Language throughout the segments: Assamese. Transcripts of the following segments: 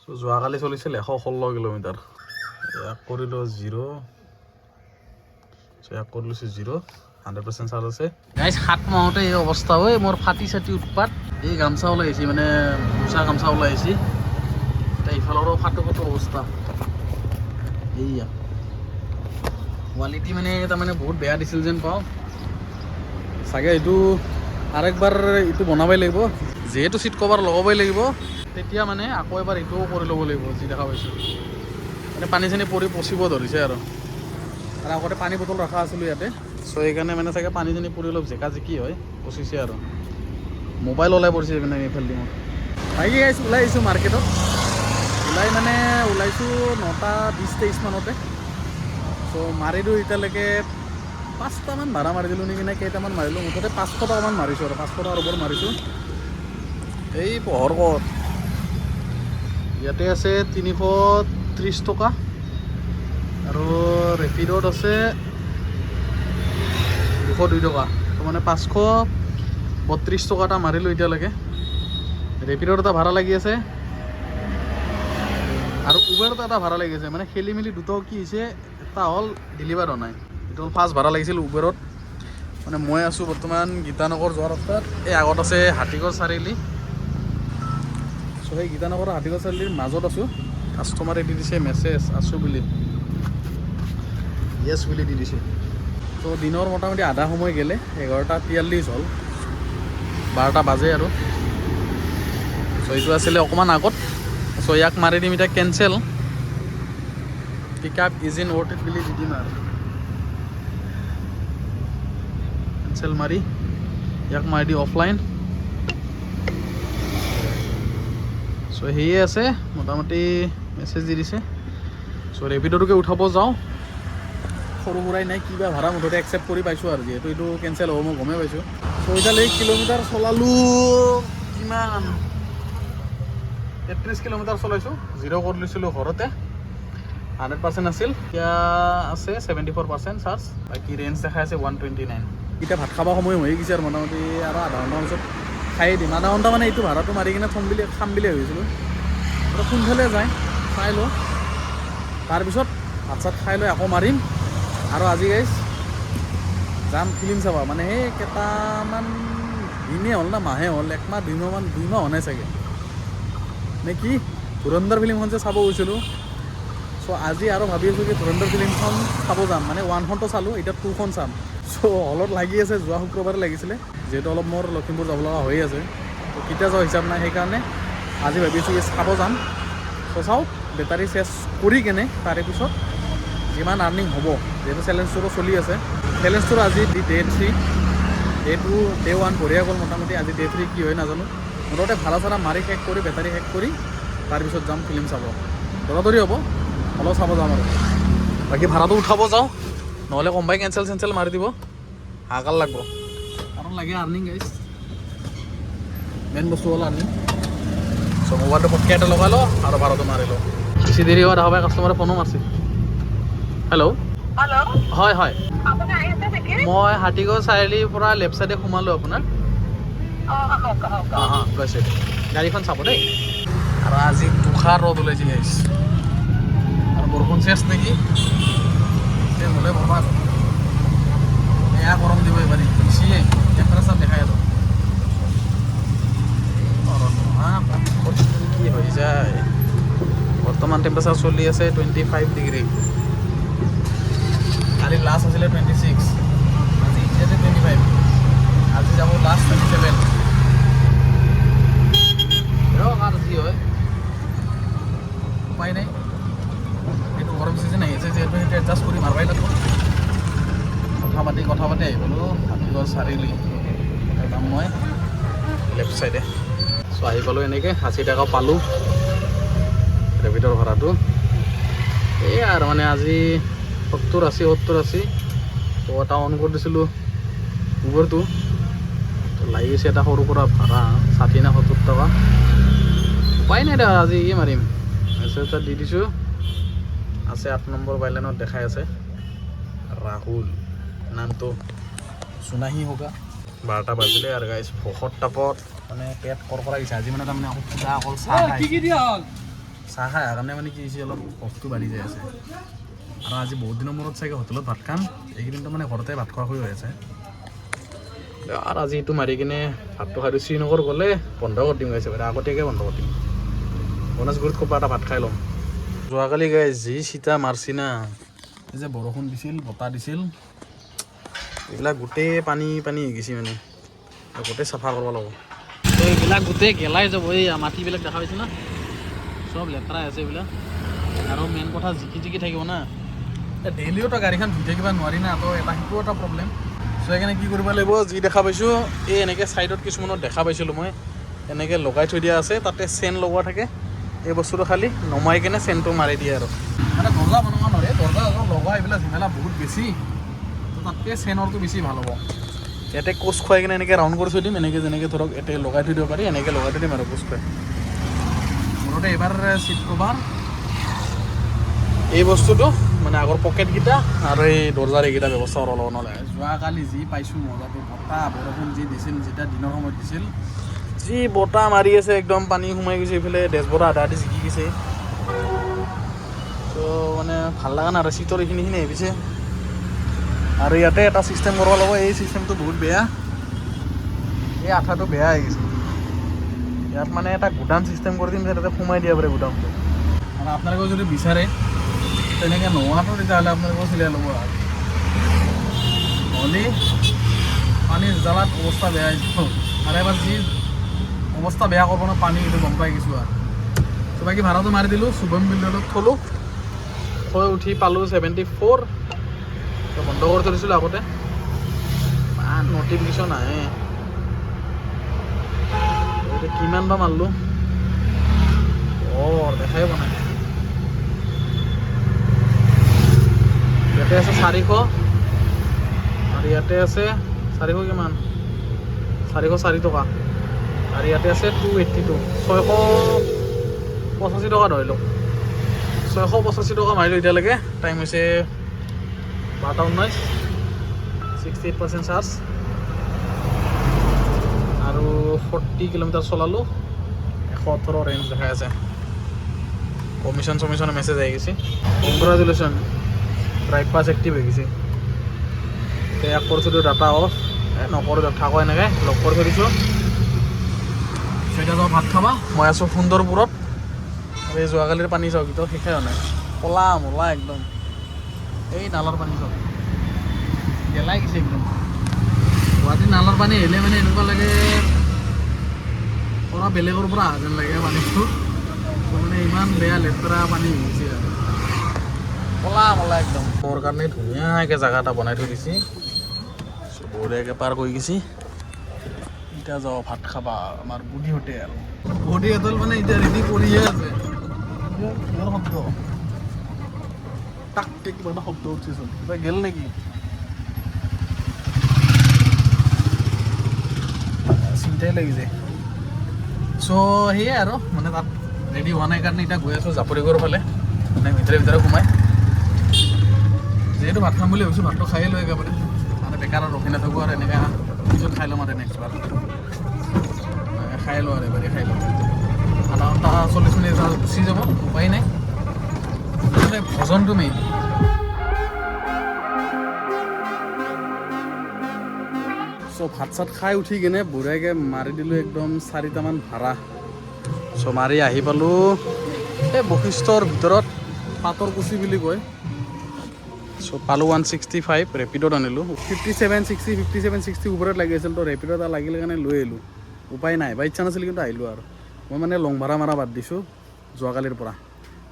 যোৱাকালি চলিছিল 116 কিলোমিটাৰ। ইয়াক কৰিলোঁ 0, ইয়াক কৰি লৈছোঁ 0, 100% চাৰ্জ আছে। গাইজ 7 মাহতে এই অৱস্থা হয়, মোৰ ফাটি চাটি উৎপাত। এই গামচা ওলাই আহিছে, মানে মোচা গামচা ওলাই আহিছে। এতিয়া ইফালৰো ফাটো ফাটো অৱস্থা। এইয়া কোৱালিটি মানে তাৰমানে বহুত বেয়া দিছিল যেন পাওঁ চাগে। এইটো আৰেকবাৰ এইটো বনাবই লাগিব, যিহেতু চিট কভাৰ লগাবই লাগিব, তেতিয়া মানে আকৌ এবাৰ এইটোও কৰি ল'ব লাগিব। যি দেখা পাইছোঁ মানে পানী চানী পৰি পচিব ধৰিছে আৰু আগতে পানী বটল ৰখা আছিলোঁ ইয়াতে, চ' সেইকাৰণে মানে চাগে পানী চানী পৰি অলপ জেকা জেকি হয়, পচিছে আৰু মোবাইল ওলাই পৰিছে মানে এইফালে মোৰ। বাকী গাইছ ওলাই আহিছোঁ মাৰ্কেটত, মানে ওলাইছোঁ 9:20-23 মানতে। চ' মাৰিলোঁ এতিয়ালৈকে 5টামান ভাড়া মাৰি দিলোঁ নেকি, নে কেইটামান মাৰিলোঁ, মুঠতে 500 টকামান মাৰিছোঁ আৰু 500 টকাৰ ওপৰত মাৰিছোঁ। এই পোহৰ ক'ত ইয়াতে আছে 330 টকা আৰু ৰেপিডত আছে 202 টকা। তো মানে 532 টকা এটা মাৰিলোঁ এতিয়ালৈকে। ৰেপিডত এটা ভাড়া লাগি আছে আৰু উবেৰত এটা ভাড়া লাগি আছে। মানে খেলি মেলি দুটাও কি হৈছে, এটা হ'ল ডেলিভাৰ হোৱা নাই, এইটো হ'ল ফাৰ্ষ্ট ভাড়া লাগিছিল উবেৰত। মানে মই আছোঁ বৰ্তমান গীতানগৰ যোৱাৰ ৰাস্তাত, এই আগত আছে হাতীগড় চাৰিআলি। চ' সেই গীতানগৰ হাতীগড় চাৰিআলিৰ মাজত আছোঁ। কাষ্টমাৰে দি দিছে মেছেজ আছোঁ বুলি, য়েছ বুলি দি দিছে। ত' দিনৰ মোটামুটি আধা সময় গ'লে, 11:43 হ'ল, 12টা বাজে আৰু। চ' এইটো আছিলে অকণমান আগত। চ' ইয়াক মাৰি দিম এতিয়া cancel, pick up is in worth বুলি দি দিম আৰু কেঞ্চেল মাৰি ইয়াক মাৰি দি অফলাইন। চ' সেয়ে আছে মোটামুটি মেছেজ দি দিছে। চ' ৰেপিডটোকে উঠাব যাওঁ, সৰু সুৰাই নাই কিবা ভাড়া মুঠতে একচেপ্ট কৰি পাইছোঁ আৰু যিহেতু এইটো কেঞ্চেল হ'ব মই গমেই পাইছোঁ। চ' এতিয়ালৈ কিলোমিটাৰ চলালোঁ কিমান, 33 কিলোমিটাৰ চলাইছোঁ। 0 কৰি লৈছিলোঁ ঘৰতে, 100% আছিল, এতিয়া আছে 74% চাৰ্জ। বাকী ৰেঞ্জ দেখাই আছে 129। এতিয়া ভাত খাব সময় হৈ গৈছে আৰু মোটামুটি আৰু আধা ঘণ্টাৰ পিছত খাই দিম। আধা ঘণ্টা মানে এইটো ভাড়াটো মাৰি কিনে খাম বুলি ভাবিছিলোঁ, আৰু কোনফালে যায় চাই লওঁ, তাৰপিছত ভাত চাত খাই লৈ আকৌ মাৰিম। আৰু আজি গাইজ যাম ফিল্ম চাবা, মানে সেই কেইটামান দিনেই হ'ল না মাহে হ'ল, 1 মাহ 2 মাহ হোৱা নাই চাগে নে কি, ধুৰন্ধৰ ফিল্মখন যে চাব গৈছিলোঁ। চ' আজি আৰু ভাবি আছোঁ কি ধুৰন্ধৰ ফিল্মখন চাব যাম, মানে 1খনটো চালোঁ, এতিয়া 2খন চাম। চ' হলত লাগি আছে, যোৱা শুক্ৰবাৰে লাগিছিলে, যিহেতু অলপ মোৰ লখিমপুৰ যাব লগা হৈ আছে, ত' কেতিয়া যোৱা হিচাপ নাই, সেইকাৰণে আজি ভাবিছোঁ কি চাব যাম। চ' চাওঁ বেটাৰী চেঞ্জ কৰি কেনে তাৰে পিছত যিমান আৰ্নিং হ'ব, যিহেতু চেলেঞ্জটোৰো চলি আছে। চেলেঞ্জটোৰ আজি ডে 3, ডে 2, ডে 1 বঢ়িয়া গ'ল মোটামুটি। আজি ডে 3 কি হয় নাজানো, মুঠতে ভাড়া চাড়া মাৰি শেষ কৰি বেটাৰী শেষ কৰি তাৰপিছত যাম ফিল্ম চাব। দৌৰি হ'ব, অলপ চাব যাম আৰু বাকী ভাড়াটো উঠাব যাওঁ, নহ'লে কোনোবাই কেঞ্চেল মাৰি দিব, হাহাকাৰ লাগব। কাৰণ লাগে আৰ্নিং গাইজ, মেইন বস্তু হ'ল আৰ্নিং। চ' মোবাইলটো পটকৈ এটা লগাই লওঁ আৰু ভাড়াটো মাৰি লওঁ। বেছি দেৰি হোৱা দেখা পাই কাষ্টমাৰে ফোনো মাৰছে। হেল্ল', হয় হয়, মই হাতীগড় চাৰিআলিৰ পৰা লেফ্ট চাইডে সোমালোঁ আপোনাৰ। গৈছে গাড়ীখন চাব দেই। আৰু আজি তুষাৰ ৰ'দ ওলাইছে গাইছ, আৰু বৰষুণ চেছ নেকি, চেছ হ'লে বৰবাদ, এয়া গৰম দিব এবাৰ বেছিয়ে টেম্পাৰেচাৰ দেখাই আছোঁ। কি হৈ যায়, বৰ্তমান টেম্পাৰেচাৰ চলি আছে 25 ডিগ্ৰী। কালি লাষ্ট আছিলে 26, আজি এতিয়াতে 25, আজি যাব লাষ্ট 27। আৰু যি হয় উপায় নাই, এইটো গৰম চিজন আহিছে যিহেতু সেইটো এডজাষ্ট কৰি মাৰিবই লাগিব। কথা পাতি আহি গ'লোঁ হাতীগড় চাৰিআলি, যাম মই লেফ্ট চাইডে। চ' আহি পালোঁ এনেকৈ 80 টকা পালোঁ ৰেপিডৰ ভাড়াটো। এই আৰু মানে আজি 70-80 তো এটা অন কৰি দিছিলোঁ উবেৰটো, তো লাগিছে এটা সৰু সুৰা ভাড়া 60 নে 70 টকা। উপায় নাই দে, আজি কি মাৰিম, মেছেজ এটা দি দিছোঁ, আছে 8 নম্বৰ বাইলেনত দেখাই আছে ৰাহুল নামটো, চুনাহি হোগা। 12টা বাজিলে আৰু গাইছ ভোকত তাপত মানে পেট কৰকৰাই গৈছে। আজি মানে তাৰমানে অকল চাহ খাই চাহ খাই কাৰণে মানে কি হৈছে অলপ কফটো বাঢ়ি যাই আছে আৰু আজি বহুত দিনৰ মূৰত চাগে হোটেলত ভাত খাম এইকেইদিনটো মানে ঘৰতে ভাত খোৱা হৈ আছে আৰু আজি এইটো মাৰি কিনে ভাতটো খাই শ্ৰীনগৰ গ'লে বন্ধ কৰি দিম গাইছে বাৰু আগতীয়াকৈ বন্ধ কৰি দিম গণেশগুৰিত ক'ৰবাত এটা ভাত খাই ল'ম যোৱাকালি গাই যি চিতা মাৰছি না এই যে বৰষুণ দিছিল বতাহ দিছিল এইবিলাক গোটেই পানী পানী হৈ গৈছে মানে গোটেই চাফা কৰিব লাগিব তো এইবিলাক গোটেই গেলাই যাব এই মাটিবিলাক দেখা পাইছে না চব লেতেৰা আছে এইবিলাক আৰু মেইন কথা জিকি জিকি থাকিব না ডেইলিওতো গাড়ীখন ধুই থাকিব নোৱাৰি না তো সেইটো এটা প্ৰব্লেম চ' সেইকাৰণে কি কৰিব লাগিব যি দেখা পাইছোঁ এই এনেকৈ ছাইডত কিছুমানত দেখা পাইছিলোঁ মই এনেকৈ লগাই থৈ দিয়া আছে তাতে চেন লগোৱা থাকে এই বস্তুটো খালি নমাই কিনে চেনটো মাৰি দিয়ে আৰু মানে দৰ্জা বনোৱা নোৱাৰে দৰ্জা লগোৱা এইবিলাক ঝামেলা বহুত বেছি তো তাতকৈ চেনৰটো বেছি ভাল হ'ব ইয়াতে কোচ খুৱাই কিনে এনেকৈ ৰাউণ্ড কৰি থৈ দিম এনেকৈ যেনেকৈ ধৰক ইয়াতে লগাই থৈ দিব পাৰি এনেকৈ লগাই থৈ দিম আৰু কোচ খুৱাই মুঠতে এইবাৰ চিট কভাৰ এই বস্তুটো মানে আগৰ পকেটকেইটা আৰু এই দৰ্জাৰ এইকেইটা ব্যৱস্থা কৰিব ল'ব নহ'লে যোৱাকালি যি পাইছোঁ মজাটো বতাহ বৰষুণ যি দিছিল যেতিয়া দিনৰ সময়ত দিছিল যি বতাহ মাৰি আছে একদম পানী সোমাই গৈছে এইফালে ডেছবৰ্ড আধা আধি জিকি গৈছে তো মানে ভাল লগা নাই আৰু চিটৰ এইখিনি আহিছে আৰু ইয়াতে এটা চিষ্টেম কৰিব লাগিব এই চিষ্টেমটো বহুত বেয়া এই আঠাটো বেয়া হৈ গৈছে ইয়াত মানে এটা গুদাম চিষ্টেম কৰি দিম যে তাতে সোমাই দিয়া পাৰে গুদামটো আৰু আপোনালোকেও যদি বিচাৰে তেনেকৈ নোহোৱাটো তেতিয়াহ'লে আপোনালোকেও চিলাই ল'ব আৰু নহ'লে পানীৰ জ্বালাত অৱস্থা বেয়া হৈছে আৰু এবাৰ যি অৱস্থা বেয়া কৰিব ন পানী এইটো গম পাই গৈছোঁ আৰু ত' বাকী ভাড়াটো মাৰি দিলোঁ শুভম বিল্ডত থ'লোঁ থৈ উঠি পালোঁ 74 বন্ধ কৰি থৈ দিছিলোঁ আগতে নটিফিকেশ্যন আহে এতিয়া কিমান বা মাৰিলোঁ দেখাই পোৱা নাই ইয়াতে আছে 400 আৰু ইয়াতে আছে 400 কিমান 404 টকা আৰু ইয়াতে আছে 282 685 টকা ধৰিলোঁ 685 টকা মাৰিলোঁ এতিয়ালৈকে টাইম হৈছে 12:19 68% চাৰ্জ আৰু 40 কিলোমিটাৰ চলালোঁ 118 ৰেঞ্জ দেখাই আছে কমিশ্যন চমিশ্যনৰ মেছেজ আহি গৈছে কংগ্ৰেচুলেশ্যন ড্ৰাইভ পাছ এক্টিভ হৈ গৈছে ইয়াক কৰিছোঁ ডাটা অফ নকৰোঁ থাকোঁ এনেকৈ লগ কৰি থৈ দিছোঁ এতিয়া যাওঁ ভাত খাবা মই আছোঁ সুন্দৰপুৰত আৰু এই যোৱাকালিৰ পানী চাওক কিন্তু শেষে হোৱা নাই ক'লা মলা একদম এই নালৰ পানী চাওক গেলাই গৈছে একদম গুৱাহাটীৰ নালৰ পানী আহিলে মানে এনেকুৱা লাগে পৰা বেলেগৰ পৰা অহা যেন লাগে পানীটো মানে ইমান বেয়া লেতেৰা পানী হৈছে আৰু ক'লা মলা একদম মোৰ কাৰণে ধুনীয়াকৈ জেগা এটা বনাই থৈ দিছে বঢ়িয়াকৈ পাৰ কৰি গৈছে এতিয়া যাওঁ ভাত খাবা আমাৰ বুঢ়ী হোটেল মানে এতিয়া ৰেডি কৰিয়ে আছে কিমান শব্দ টাককে কিবা এটা শব্দ উঠিছোন কিবা গেল নেকি চিন্তাই লাগি যায় চ' সেয়াই আৰু মানে তাত ৰেডি হোৱা নাই কাৰণে এতিয়া গৈ আছোঁ জাপৰিগড়ৰ ফালে মানে ভিতৰে সোমাই যিহেতু ভাত খাম বুলি ভাবিছোঁ ভাতটো খায়ে লৈ একেবাৰে মানে বেকাৰ আৰু ৰখি নাথাকোঁ আৰু এনেকৈ পিছত খাই ল'ম আৰু নেক্সটবাৰ খাই লওঁ আৰু এবাৰে খাই লওঁ আধা ঘণ্টা 40 মিনিট গুচি যাব উপায় নাই মানে ভজনটো মেইন চ' ভাত চাত খাই উঠি কিনে বঢ়িয়াকৈ মাৰি দিলোঁ একদম 4টামান ভাড়া চ' মাৰি আহি পালোঁ এই বশিষ্ঠৰ ভিতৰত পাতৰকুচি বুলি কয় চ' পালোঁ 165 ৰেপিডত আনিলোঁ 5760 ওপৰত লাগি আছিল তো ৰেপিডত এটা লাগিলে কাৰণে লৈ আহিলোঁ উপায় নাই বা ইচ্ছা নাছিল কিন্তু আহিলোঁ আৰু মই মানে লং ভাড়া মাৰা বাদ দিছোঁ যোৱাকালিৰ পৰা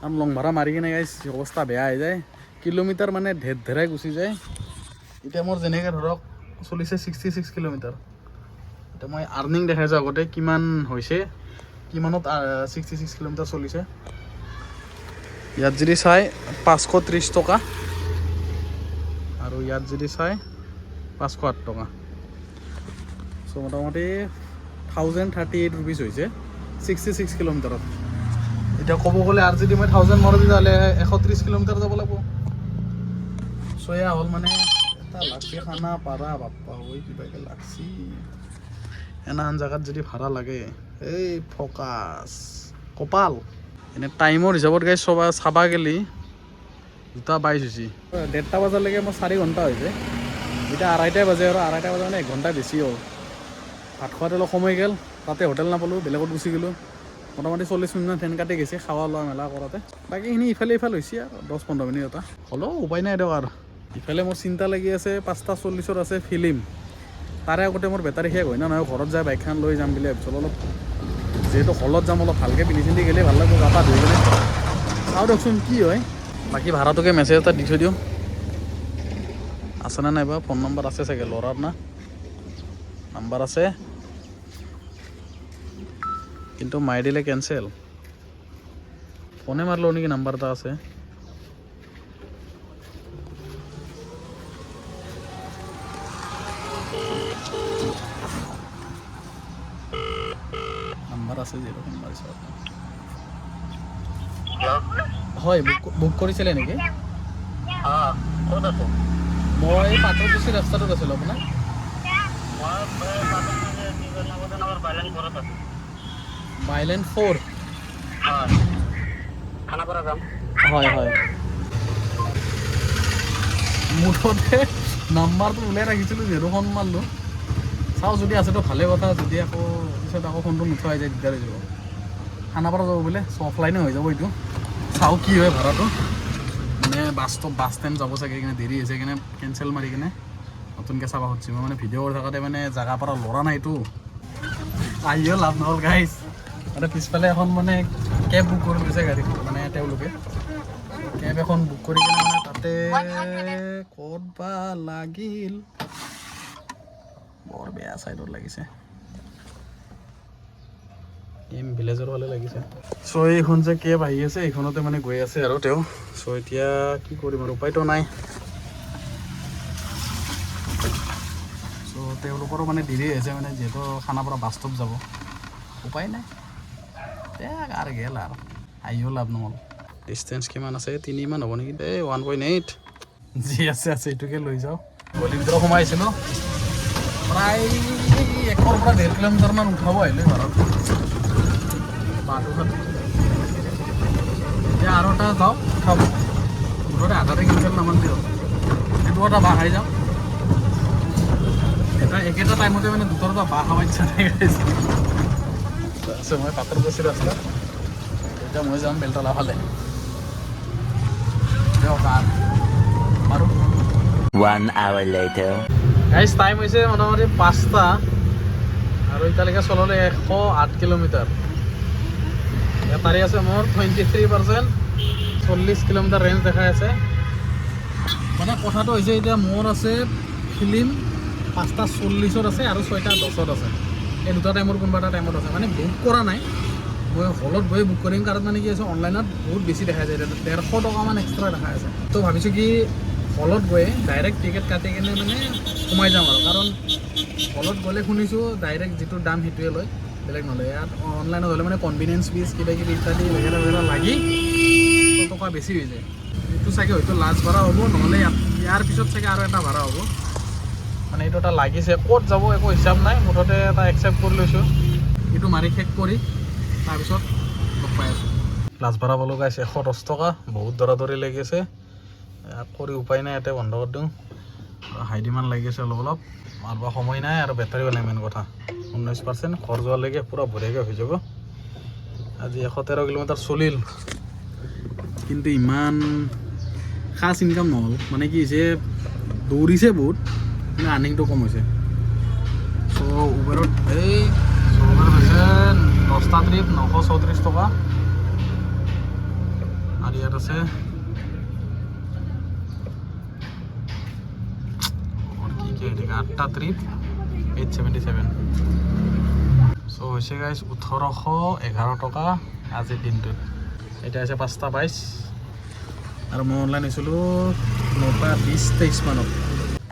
কাৰণ লং ভাড়া মাৰি কিনে অৱস্থা বেয়া হৈ যায় কিলোমিটাৰ মানে ধেৰাই গুচি যায় এতিয়া মোৰ যেনেকৈ ধৰক চলিছে 66 কিলোমিটাৰ এতিয়া মই আৰ্নিং দেখাইছোঁ আগতে কিমান হৈছে কিমানত 66 কিলোমিটাৰ চলিছে ইয়াত যদি চাই 530 টকা আৰু ইয়াত যদি চাই 508 টকা চ' মোটামুটি 1038 ৰুপিজ হৈছে 66 কিলোমিটাৰত এতিয়া ক'ব গ'লে আৰু যদি মই 1000 মাৰোঁ তেতিয়াহ'লে 130 কিলোমিটাৰ যাব লাগিব চ' এয়া হ'ল মানে এটা লাগছে খানা পাৰা বাপ্পা হৈ কিবাকৈ লাগছি এনাহান জেগাত যদি ভাড়া লাগে এই ফকাচ কপাল এনে টাইমৰ হিচাপত গাইছ চাবা গেলি 2:22 হৈছে 1:30 বজালৈকে মোৰ 4 ঘণ্টা হৈছে এতিয়া 2:30 বাজে আৰু 2:30 বজা মানে 1 ঘণ্টা বেছি হ'ল ভাত খোৱাতে অলপ সময় গ'ল তাতে হোটেল নাপালোঁ বেলেগত গুচি গ'লোঁ মোটামুটি 40 মিনিট ট্ৰেইন কাটি গৈছে খাৱা লোৱা মেলা কৰোঁতে বাকীখিনি ইফালে হৈছে আৰু 10-15 মিনিট এটা হ'লেও উপায় নাই দিয়ক আৰু ইফালে মোৰ চিন্তা লাগি আছে 5:40 আছে ফিল্ম তাৰে আগতে মোৰ বেটাৰী শেষ হয় না নহয় ঘৰত যাই বাইকখন লৈ যাম বুলি ভাবিছিলোঁ অলপ যেহেতু হলত যাম অলপ ভালকৈ পিন্ধি চিন্ধি গ'লে ভাল লাগিব গা পা ধুই কিনে চাওঁ দিয়কচোন কি হয় বাকী ভাড়াটোকে মেছেজ এটা দি থৈ দিওঁ আছেনে নাইবা ফোন নম্বৰ আছে চাগে ল'ৰাৰ না নাম্বাৰ আছে কিন্তু মাৰি দিলে কেঞ্চেল ফোনে মাৰিলোঁ নেকি নাম্বাৰ এটা আছে নাম্বাৰ আছে যিহেতু ফোন মাৰিছোঁ হয় বুক কৰিছিলে নেকি মই পাত্ৰকুচি ৰাস্তাটোত আছিলোঁ আপোনাৰ বাইলেণ্ড 4 হয় হয় মুঠতে নাম্বাৰটো ওলাই ৰাখিছিলোঁ যিহেতু ফোন মাৰিলোঁ চাওঁ যদি আছেতো ভালে কথা যদি আকৌ পিছত আকৌ ফোনটো নুঠোৱাই যায় দিগদাৰ হৈ যাব খানাপাৰা যাব বোলে অফলাইনে হৈ যাব এইটো চাওঁ কি হয় ভাড়াটো মানে বাছ ষ্টেণ্ড যাব চাগে কিনে দেৰি হৈছে কিনে কেঞ্চেল মাৰি কিনে নতুনকৈ চাব খুজিছোঁ মই মানে ভিডিঅ' কৰি থাকোঁতে মানে জেগাৰ পৰা ল'ৰা নাইতো আহিও লাভ নহ'ল গাইজ মানে পিছফালে এখন মানে কেব বুক কৰি লৈছে গাড়ী মানে তেওঁলোকে কেব এখন বুক কৰি কিনে মানে তাতে ক'ত বা লাগিল বৰ বেয়া ছাইডত লাগিছে এম ভিলেজৰ ফালে লাগিছে চ' এইখন যে কেব আহি আছে এইখনতে মানে গৈ আছে আৰু তেওঁ চ' এতিয়া কি কৰিম আৰু উপায়তো নাই চ' তেওঁলোকৰো মানে দেৰি হৈছে মানে যিহেতু খানাপাৰা বাছ ষ্টপ যাব উপায় নাই আৰু গেল আৰু আহিও লাভ নহ'ল ডিষ্টেঞ্চ কিমান আছে 3 মান হ'ব নেকি এই 1.8 যি আছে এইটোকে লৈ যাওঁ গলিৰ ভিতৰত সোমাইছিলোঁ প্ৰায় 1 পৰা 1.5 কিলোমিটাৰমান উঠাব আহিলে ঘৰত এতিয়া আৰু এটা যাওঁ উঠাব মুঠতে আধাতে কেঞ্চেল নামান দিয়ক সেইটো এটা বাঁহ খাই যাওঁ একেটা টাইমতে মানে দুটাৰ এটা বাঁহ খাব ইচ্ছা নাই আছে মই পাত্ৰকুচি ৰাস্তা এতিয়া মই যাম বেলতলা ফালে আৰু 1 hour later গাইজ টাইম হৈছে মোটামুটি 5টা আৰু এতিয়ালৈকে চলালে 108 কিলোমিটাৰ বেটাৰী আছে মোৰ 23% 40 কিলোমিটাৰ ৰেঞ্জ দেখাই আছে মানে কথাটো হৈছে এতিয়া মোৰ আছে ফিল্ম 5:40 আছে আৰু 6:10 আছে এই দুটা টাইমৰ কোনোবা এটা টাইমত আছে মানে বুক কৰা নাই মই হলত গৈ বুক কৰিম কাৰণ মানে কি আছে অনলাইনত বহুত বেছি দেখা যায় 150 টকামান এক্সট্ৰা দেখা আছে তো ভাবিছোঁ কি হলত গৈ ডাইৰেক্ট টিকেট কাটি কিনে মানে সোমাই যাম আৰু কাৰণ হলত গ'লে শুনিছোঁ ডাইৰেক্ট যিটো দাম সেইটোৱে লয় বেলেগ নলয় ইয়াত অনলাইনত হ'লে মানে কনভিনিয়েঞ্চ ফিজ কিবা কিবি ইত্যাদি বেগেৰা লাগি 100 টকা বেছি হৈ যায় এইটো চাগে হয়তো লাষ্ট ভাড়া হ'ব নহ'লে ইয়াৰ পিছত চাগে আৰু এটা ভাড়া হ'ব মানে এইটো এটা লাগিছে ক'ত যাব একো হিচাপ নাই মুঠতে এটা একচেপ্ট কৰি লৈছোঁ এইটো মাৰি শেষ কৰি তাৰপিছত লগ পাই আছোঁ লাষ্ট ভাড়া পালোঁ গাইছে 110 টকা বহুত দৌৰি লাগি আছে কৰি উপায় নাই ইয়াতে বন্ধ কৰি দিওঁ হাইডিমান লাগি আছে অলপ মাৰিব সময় নাই আৰু বেটাৰীও নাই মেইন কথা 19% ঘৰ যোৱালৈকে পূৰা ভৰিয়াকৈ হৈ যাব আজি 113 কিলোমিটাৰ চলিল কিন্তু ইমান খাচ ইনকাম নহ'ল মানে কি হৈছে দৌৰিছে বহুত কিন্তু আৰ্নিংটো কম হৈছে চ' উবেৰত উবেৰ হৈছে 10টা ট্ৰিপ 934 টকা আৰু ইয়াত আছে কি 8টা ট্ৰিপ 877 চ' হৈছে গাইজ 1811 টকা আজিৰ দিনটোত এতিয়া হৈছে 5:22 আৰু মই অনলাইন হৈছিলোঁ 9:20-23 মানত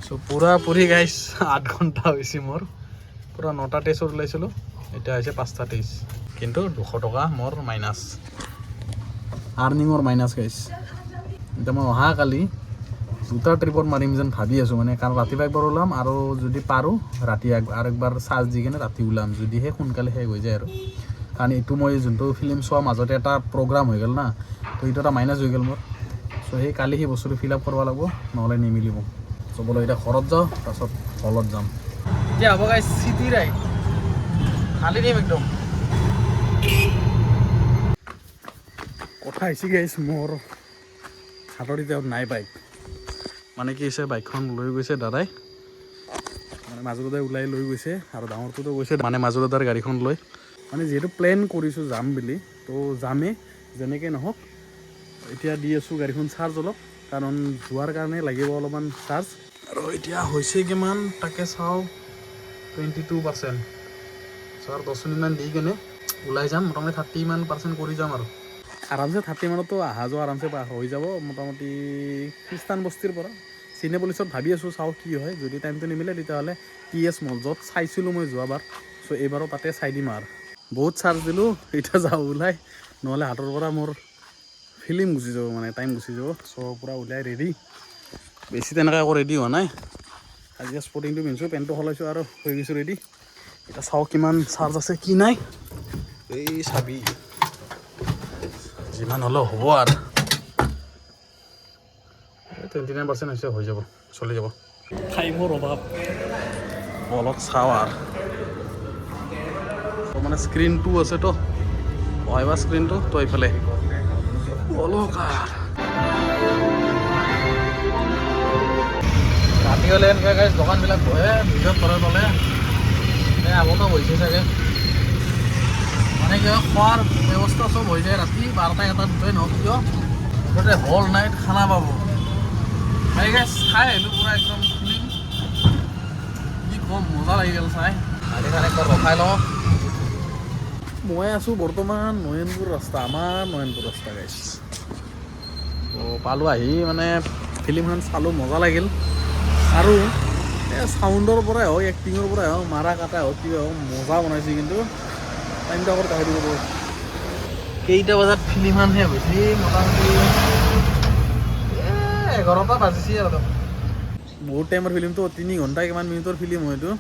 চ' পূৰি গাইজ 8 ঘণ্টা হৈছে মোৰ পূৰা 9টা 23 ওলাইছিলোঁ এতিয়া হৈছে 5:23 কিন্তু 200 টকা মোৰ মাইনাছ আৰ্নিঙৰ মাইনাছ গাইজ এতিয়া মই অহাকালি 2টা ট্ৰিপত মাৰিম যেন ভাবি আছোঁ মানে কাৰণ ৰাতিপুৱা একবাৰ ওলাম আৰু যদি পাৰোঁ ৰাতি আৰু একবাৰ চাৰ্জ দি কিনে ৰাতি ওলাম যদিহে সোনকালে শেষ হৈ যায় আৰু কাৰণ এইটো মই যোনটো ফিল্ম চোৱাৰ মাজতে এটা প্ৰগ্ৰাম হৈ গ'ল না, তো এইটো এটা মাইনাছ হৈ গ'ল মোৰ। চ' সেই কালি সেই বস্তুটো ফিল আপ কৰিব লাগিব, নহ'লে নিমিলিব। চ' বোলো এতিয়া ঘৰত যাওঁ, তাৰপাছত হলত যাম। এতিয়া হ'ব গাইছ চিটি ৰাইড, খালি দিম একদম। কথা হৈছে গাইছ, মোৰ হাতত এতিয়া নাই বাইক। মানে কি হৈছে, বাইকখন লৈ গৈছে দাদাই, মানে মাজু দাদাই ওলাই লৈ গৈছে, আৰু ডাঙৰটোতো গৈছে মানে মাজু দাদাৰ গাড়ীখন লৈ। মানে যিহেতু প্লেন কৰিছোঁ যাম বুলি, তো যামেই যেনেকৈ নহওক। এতিয়া দি আছোঁ গাড়ীখন চাৰ্জ অলপ, কাৰণ যোৱাৰ কাৰণে লাগিব অলপমান চাৰ্জ। আৰু এতিয়া হৈছে কিমান তাকে চাওঁ, 22%। চ' আৰু 10 মিনিটমান দি কেনে ওলাই যাম, মোটামুটি 30% কৰি যাম আৰু আৰামছে 30 মানতো অহা যোৱা আৰামছে হৈ যাব। মোটামুটি খ্ৰীষ্টান বস্তিৰ পৰা চিনেপলিছত ভাবি আছোঁ, চাওঁ কি হয়। যদি টাইমটো নিমিলে তেতিয়াহ'লে TS মল, য'ত চাইছিলোঁ মই যোৱাবাৰ, চ' এইবাৰো তাতে চাই দিম। আৰু বহুত চাৰ্জ দিলোঁ, এতিয়া যাওঁ ওলাই, নহ'লে হাতৰ পৰা মোৰ ফিল্ম গুচি যাব, মানে টাইম গুচি যাব। চ' পূৰা ওলাই ৰেডি, বেছি তেনেকৈ আকৌ ৰেডি হোৱা নাই। আজি স্পৰ্টিংটো পিন্ধিছোঁ, পেণ্টটো সলাইছোঁ আৰু হৈ গৈছোঁ ৰেডি। এতিয়া চাওঁ কিমান চাৰ্জ আছে কি নাই। এই চাবি যিমান হ'লেও হ'ব আৰু 29% হৈছে, হৈ যাব, চলি যাব। টাইমৰ অভাৱ, অলপ চাওঁ আৰু মানে স্ক্ৰীনটো আছেতো, অহাইবা স্ক্ৰীনটো তো এইফালে অলপ ৰাতি হ'লে এনেকৈ গাইছ দোকানবিলাক বহে, ভিৰত তলে তলে আগতো হৈছে চাগে। মানে কি হয়, খোৱাৰ ব্যৱস্থা চব হৈ যায় ৰাতি 12টা 1টা 2টাই নহওক কিয়, মুঠতে হল নাইট খানা পাব। খাই গাইছ খাই আহিলোঁ পূৰা একদম ফিলিং, কি কম মজা লাগি গ'ল চাই। গাড়ীখন একবাৰ ৰখাই লওঁ। মই আছোঁ বৰ্তমান নয়নপুৰ ৰাস্তা, আমাৰ নয়নপুৰ ৰাস্তা গাইছ। তো পালোঁ আহি, মানে ফিল্মখন চালোঁ, মজা লাগিল। আৰু এই চাউণ্ডৰ পৰাই হওক, এক্টিঙৰ পৰাই হওক, মাৰা কাটা হওক, কিবা হওক, মজা বনাইছে। কিন্তু টাইমটো আগত কাঢ়ি দিব, কেইটা বজাত ফিল্মখন শেষ হৈছে, মোটামুটি 11টা বাজিছে আৰু। বহুত টাইমৰ ফিল্মটো, 3 ঘণ্টা কিমান মিনিটৰ ফিল্ম হয়তো।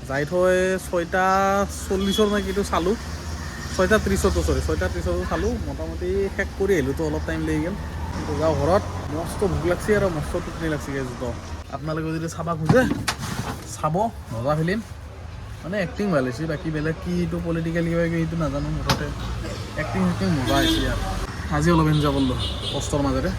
যাই থৈ 6:40 নে কিটো চালোঁ, 6:30 চৰি 6:30 চালোঁ। মোটামুটি শেষ কৰি আহিলোঁতো, অলপ টাইম লাগি গ'ল। কিন্তু যাওঁ ঘৰত, মস্ত ভোক লাগছে আৰু মস্ত টোপনি লাগছে জোতা। আপোনালোকে যদি চাব খোজে চাব, মজা ফিল্ম। মানে এক্টিং ভাল হৈছে, বাকী বেলেগ কি এইটো পলিটিকেল কিবা কিবি এইটো নাজানো, মুঠতে এক্টিং মজা হৈছে। আৰু আজি অলপ এনজয় কৰিলোঁ কষ্টৰ মাজেৰে।